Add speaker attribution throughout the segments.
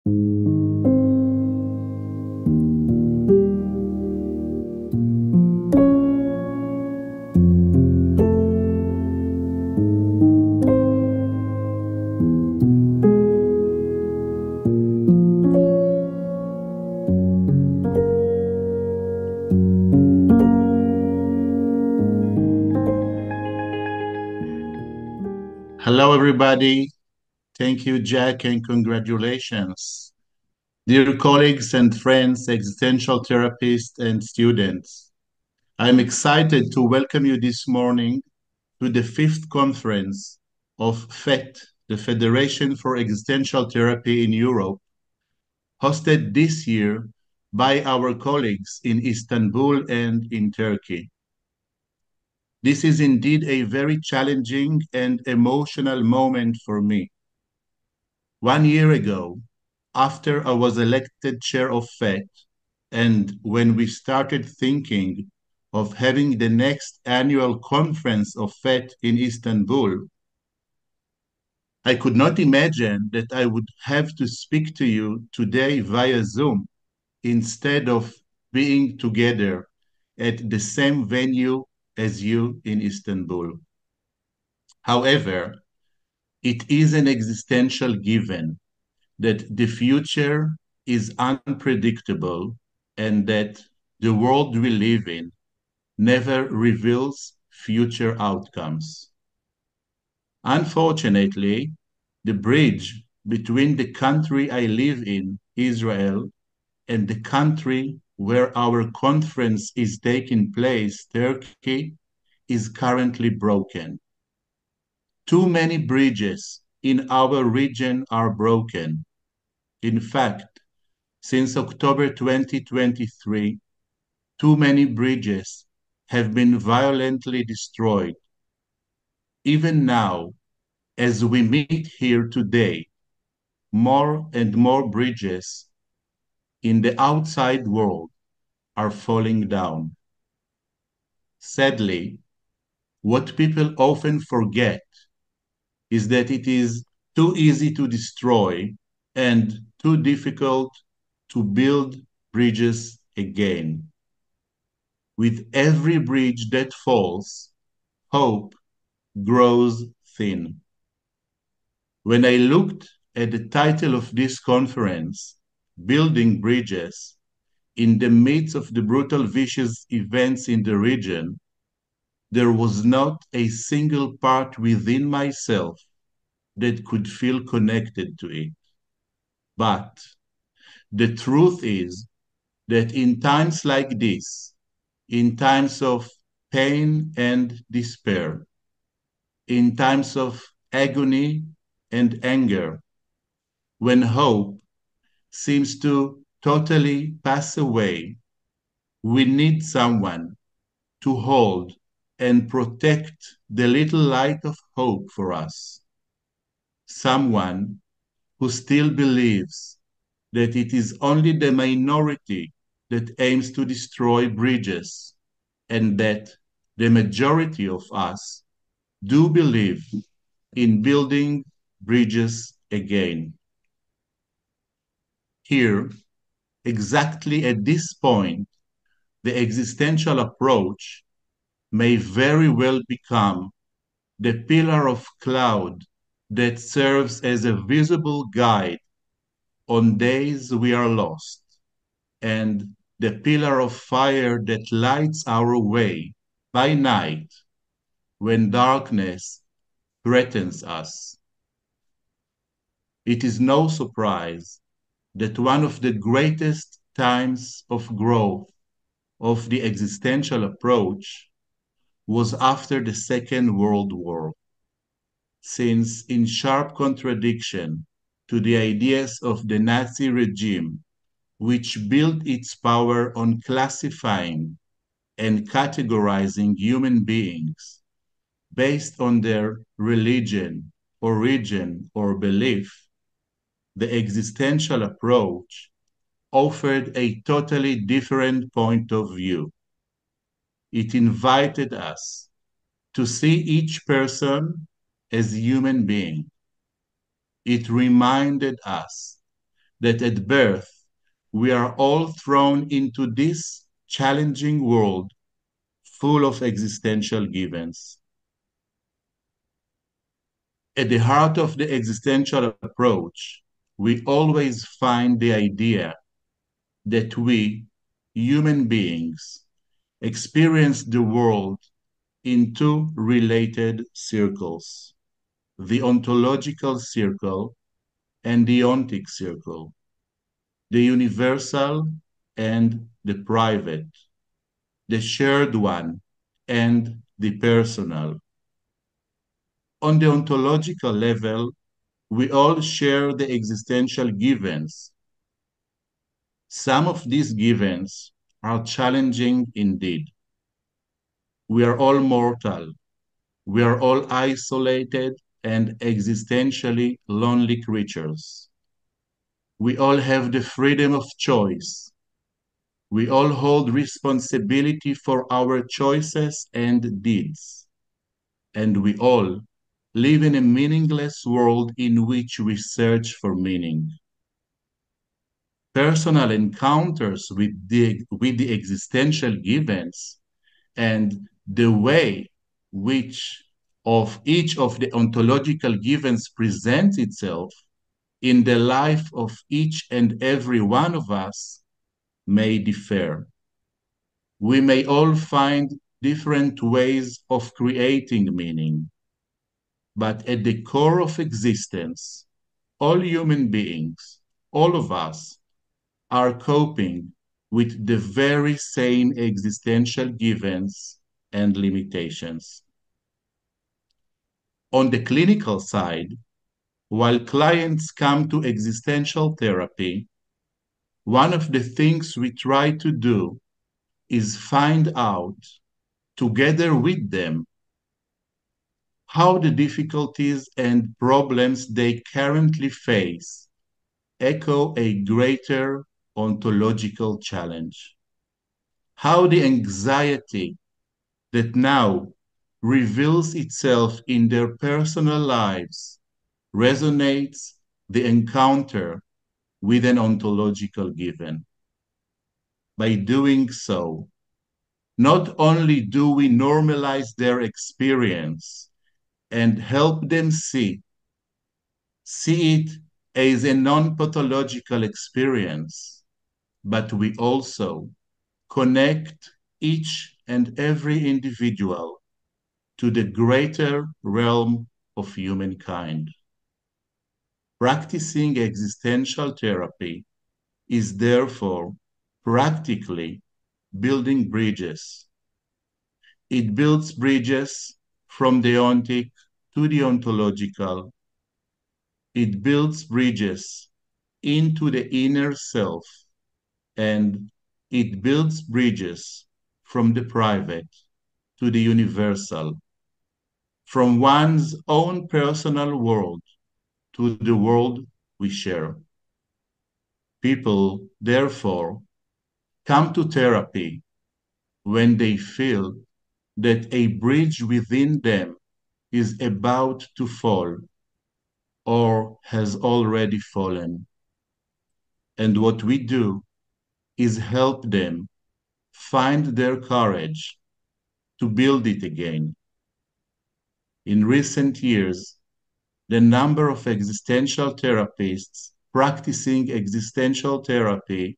Speaker 1: Hello, everybody. Thank you, Jack, and congratulations. Dear colleagues and friends, existential therapists and students, I'm excited to welcome you this morning to the fifth conference of FETE, the Federation for Existential Therapy in Europe, hosted this year by our colleagues in Istanbul and in Turkey. This is indeed a very challenging and emotional moment for me. 1 year ago, after I was elected chair of FET, and when we started thinking of having the next annual conference of FET in Istanbul, I could not imagine that I would have to speak to you today via Zoom instead of being together at the same venue as you in Istanbul. However, it is an existential given that the future is unpredictable and that the world we live in never reveals future outcomes. Unfortunately, the bridge between the country I live in, Israel, and the country where our conference is taking place, Turkey, is currently broken. Too many bridges in our region are broken. In fact, since October 2023, too many bridges have been violently destroyed. Even now, as we meet here today, more and more bridges in the outside world are falling down. Sadly, what people often forget is that it is too easy to destroy and too difficult to build bridges again. With every bridge that falls, hope grows thin. When I looked at the title of this conference, Building Bridges, in the midst of the brutal, vicious events in the region, there was not a single part within myself that could feel connected to it. But the truth is that in times like this, in times of pain and despair, in times of agony and anger, when hope seems to totally pass away, we need someone to hold and protect the little light of hope for us. Someone who still believes that it is only the minority that aims to destroy bridges, and that the majority of us do believe in building bridges again. Here, exactly at this point, the existential approach may very well become the pillar of cloud that serves as a visible guide on days we are lost, and the pillar of fire that lights our way by night when darkness threatens us. It is no surprise that one of the greatest times of growth of the existential approach was after the Second World War, since in sharp contradiction to the ideas of the Nazi regime, which built its power on classifying and categorizing human beings based on their religion, origin, or belief, the existential approach offered a totally different point of view. It invited us to see each person as a human being. It reminded us that at birth we are all thrown into this challenging world full of existential givens. At the heart of the existential approach, we always find the idea that we, human beings, experience the world in two related circles, the ontological circle and the ontic circle, the universal and the private, the shared one and the personal. On the ontological level, we all share the existential givens. Some of these givens are challenging indeed. We are all mortal. We are all isolated and existentially lonely creatures. We all have the freedom of choice. We all hold responsibility for our choices and deeds. And we all live in a meaningless world in which we search for meaning. Personal encounters with the existential givens and the way which of each of the ontological givens presents itself in the life of each and every one of us may differ. We may all find different ways of creating meaning, but at the core of existence, all human beings, all of us, are coping with the very same existential givens and limitations. On the clinical side, while clients come to existential therapy, one of the things we try to do is find out, together with them, how the difficulties and problems they currently face echo a greater ontological challenge. How the anxiety that now reveals itself in their personal lives resonates the encounter with an ontological given. By doing so, not only do we normalize their experience and help them see it as a non-pathological experience, but we also connect each and every individual to the greater realm of humankind. Practicing existential therapy is therefore practically building bridges. It builds bridges from the ontic to the ontological. It builds bridges into the inner self, and it builds bridges from the private to the universal, from one's own personal world to the world we share. People, therefore, come to therapy when they feel that a bridge within them is about to fall or has already fallen. And what we do is help them find their courage to build it again. In recent years, the number of existential therapists practicing existential therapy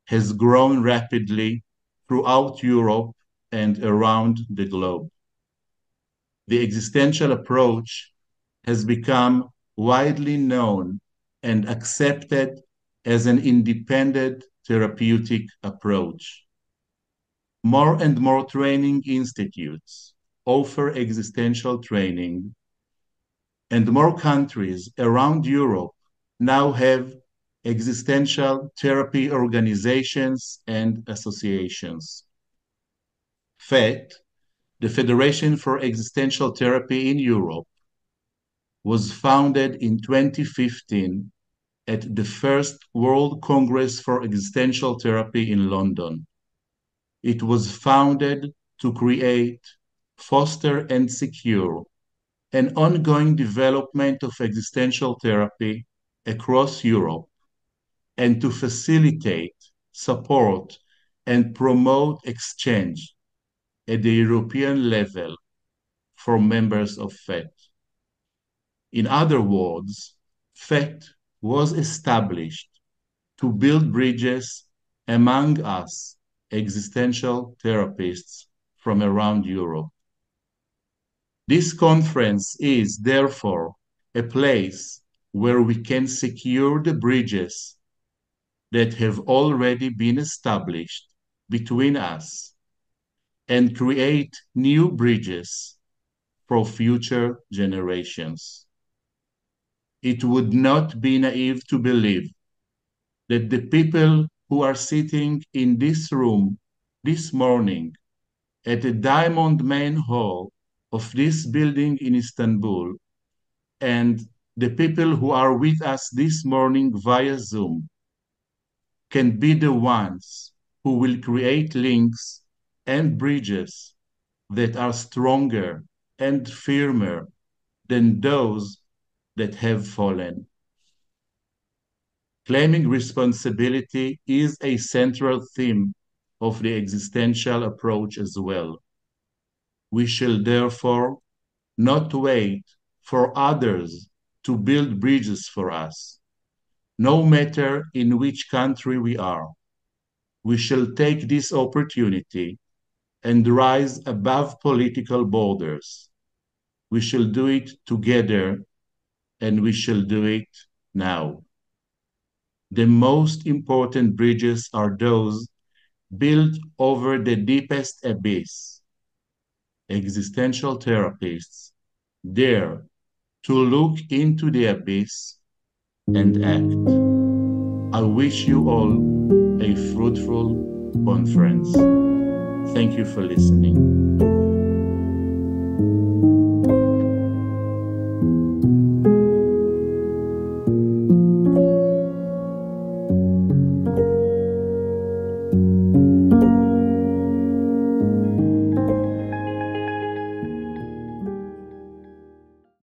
Speaker 1: has grown rapidly throughout Europe and around the globe. The existential approach has become widely known and accepted as an independent therapeutic approach. More and more training institutes offer existential training, and more countries around Europe now have existential therapy organizations and associations. FETE, the Federation for Existential Therapy in Europe, was founded in 2015 at the first World Congress for Existential Therapy in London. It was founded to create, foster, and secure an ongoing development of existential therapy across Europe and to facilitate, support, and promote exchange at the European level for members of FETE. In other words, FETE was established to build bridges among us existential therapists from around Europe. This conference is, therefore, a place where we can secure the bridges that have already been established between us and create new bridges for future generations. It would not be naive to believe that the people who are sitting in this room this morning at the Diamond Main Hall of this building in Istanbul and the people who are with us this morning via Zoom can be the ones who will create links and bridges that are stronger and firmer than those that have fallen. Claiming responsibility is a central theme of the existential approach as well. We shall therefore not wait for others to build bridges for us. No matter in which country we are, we shall take this opportunity and rise above political borders. We shall do it together, and we shall do it now. The most important bridges are those built over the deepest abyss. Existential therapists dare to look into the abyss and act. I wish you all a fruitful conference. Thank you for listening.